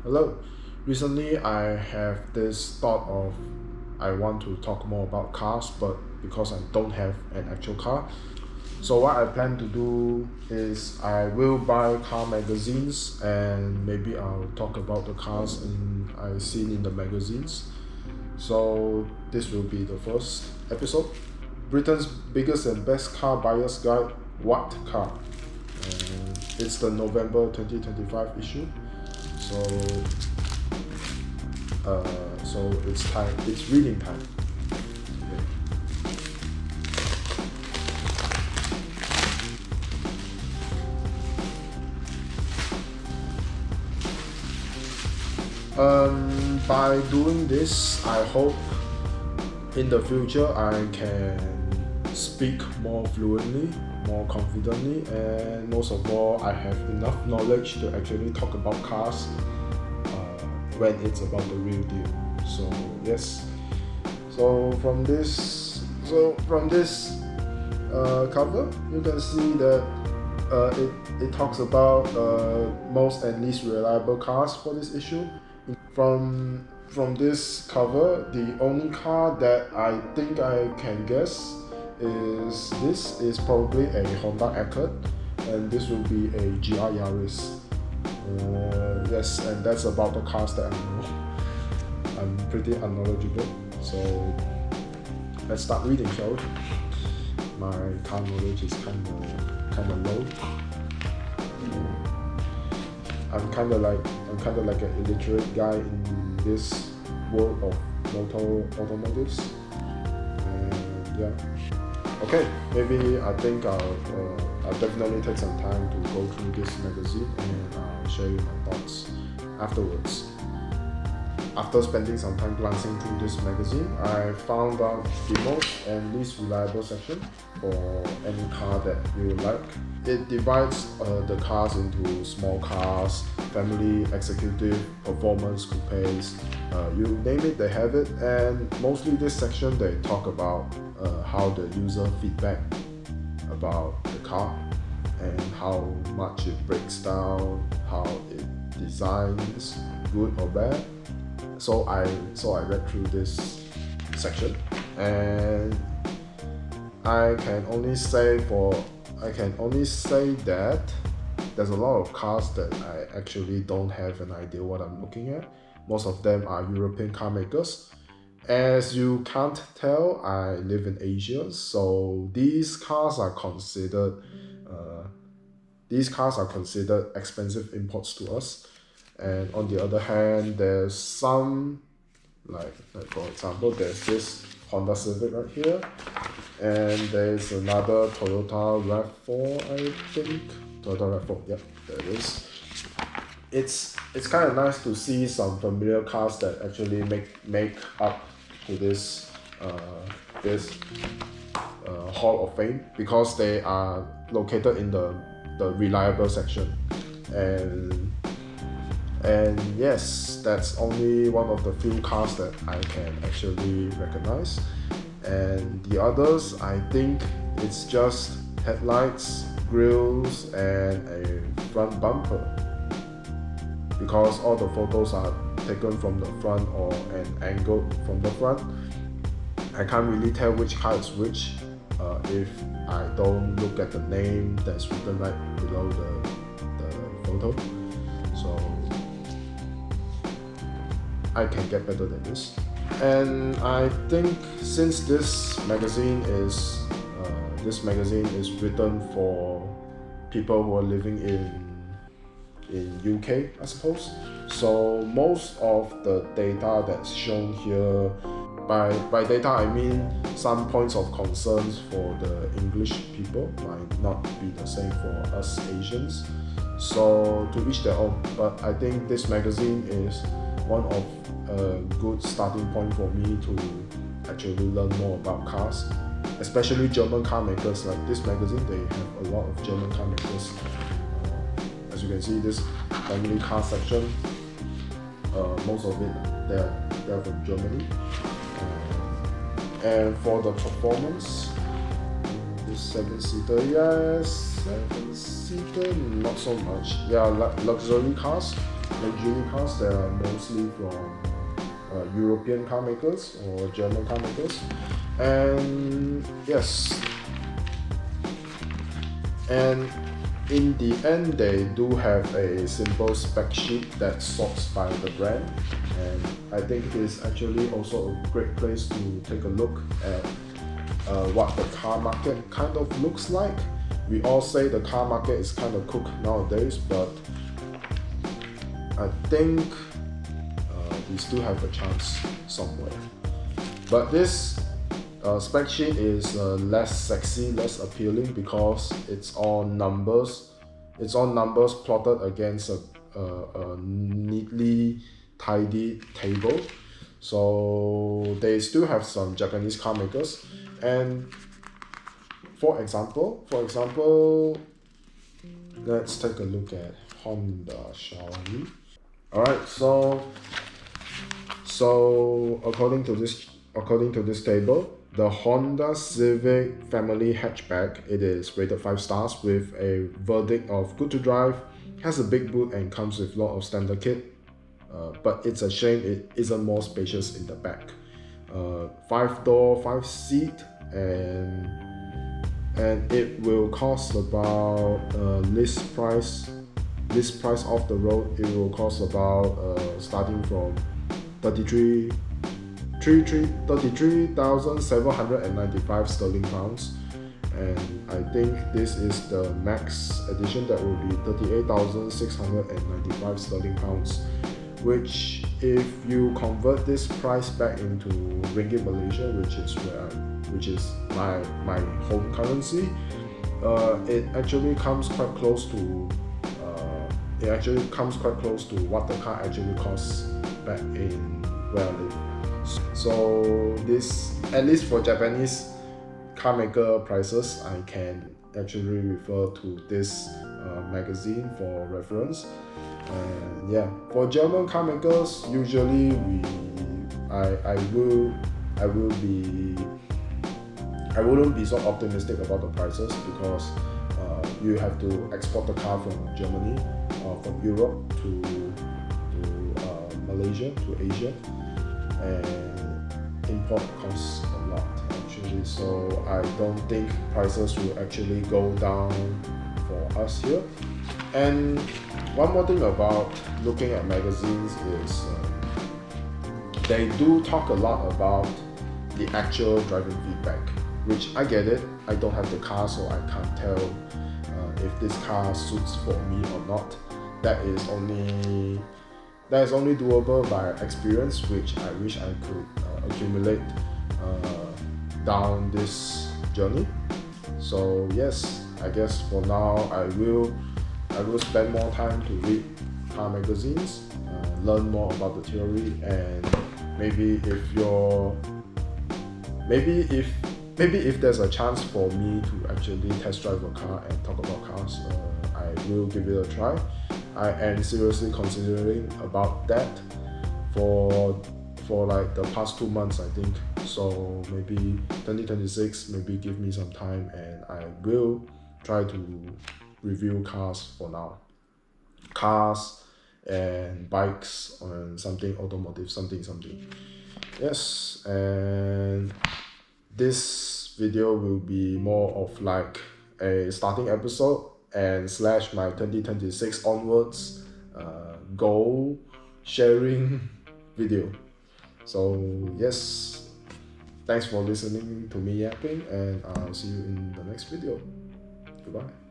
Hello. Recently, I have this thought of I want to talk more about cars, but because I don't have an actual car, so what I plan to do is I will buy car magazines and maybe I'll talk about the cars I seen in the magazines. So this will be the first episode. Britain's biggest and best car buyer's guide. What car? And it's the November 2025 issue. So so it's time. It's reading time. Okay. By doing this, I hope in the future I can speak more fluently, more confidently, and most of all, I have enough knowledge to actually talk about cars when it's about the real deal. So yes. So from this cover, you can see that it talks about most and least reliable cars for this issue. From this cover, the only car that I think I can guess is probably a Honda Accord, and this will be a GR Yaris. Yes, and that's about the cars that I know. I'm pretty unknowledgeable, so let's start reading, shall we? My car knowledge is kinda low. I'm kinda like an illiterate guy in this world of automotives. And yeah. Okay, maybe I think I'll definitely take some time to go through this magazine and I'll share you my thoughts afterwards. After spending some time glancing through this magazine, I found out the most and least reliable section for any car that you like. It divides the cars into small cars, family, executive, performance, coupes, you name it, they have it. And mostly this section they talk about how the user feedback about the car and how much it breaks down, how it designs, good or bad. So I read through this section, and I can only say that there's a lot of cars that I actually don't have an idea what I'm looking at. Most of them are European car makers. As you can't tell, I live in Asia, so these cars are considered expensive imports to us. And on the other hand, there's some like for example, there's this Honda Civic right here, and there's another Toyota RAV4, I think. Toyota RAV4, yep, there it is. It's kind of nice to see some familiar cars that actually make up to this Hall of Fame, because they are located in the reliable section. And yes, that's only one of the few cars that I can actually recognize. And the others, I think it's just headlights, grills, and a front bumper. Because all the photos are taken from the front or an angle from the front, I can't really tell which car is which if I don't look at the name that's written right below the photo. So I can get better than this. And I think since this magazine is written for people who are living in UK, I suppose. So most of the data that's shown here, by data I mean some points of concerns for the English people might not be the same for us Asians. So to each their own. But I think this magazine is one of a good starting point for me to actually learn more about cars, especially German car makers. Like this magazine, they have a lot of German car makers. As you can see, this family car section, most of it they're from Germany. And for the performance, this 7-seater, yes, 7-seater, not so much. Yeah, luxury cars. luxury cars that are mostly from European car makers or German car makers. And yes, and in the end they do have a simple spec sheet that sorts by the brand, and I think it is actually also a great place to take a look at what the car market kind of looks like. We all say the car market is kind of cooked nowadays, but I think we still have a chance somewhere. But this spec sheet is less sexy, less appealing, because it's all numbers. It's all numbers plotted against a neatly tidy table. So they still have some Japanese car makers, and for example, let's take a look at Honda, shall we? Alright, so according to this table, the Honda Civic family hatchback, it is rated 5 stars with a verdict of good to drive, has a big boot and comes with a lot of standard kit, but it's a shame it isn't more spacious in the back. 5-door, 5-seat, and it will cost about list price off the road. It will cost about starting from 33,795 sterling pounds, and I think this is the max edition that will be 38,695 sterling pounds, which if you convert this price back into Ringgit Malaysia, which is my home currency, it actually comes quite close to what the car actually costs back in where I live. So this, at least for Japanese car maker prices, I can actually refer to this magazine for reference. And yeah, for German car makers, usually I wouldn't be so optimistic about the prices, because you have to export the car from Germany or from Europe to Malaysia, to Asia, and import costs a lot actually. So I don't think prices will actually go down for us here. And one more thing about looking at magazines is they do talk a lot about the actual driving feedback, which I get it. I don't have the car, so I can't tell if this car suits for me or not. That is only doable by experience, which I wish I could accumulate down this journey. So yes, I guess for now I will spend more time to read car magazines, learn more about the theory, and maybe if there's a chance for me to actually test drive a car and talk about cars, I will give it a try. I am seriously considering about that for like the past 2 months, I think. So maybe 2026, maybe give me some time, and I will try to review cars for now. Cars and bikes and something automotive, something. Yes, and this video will be more of like a starting episode and / my 2026 onwards goal sharing video. So yes, thanks for listening to me yapping, and I'll see you in the next video. Goodbye.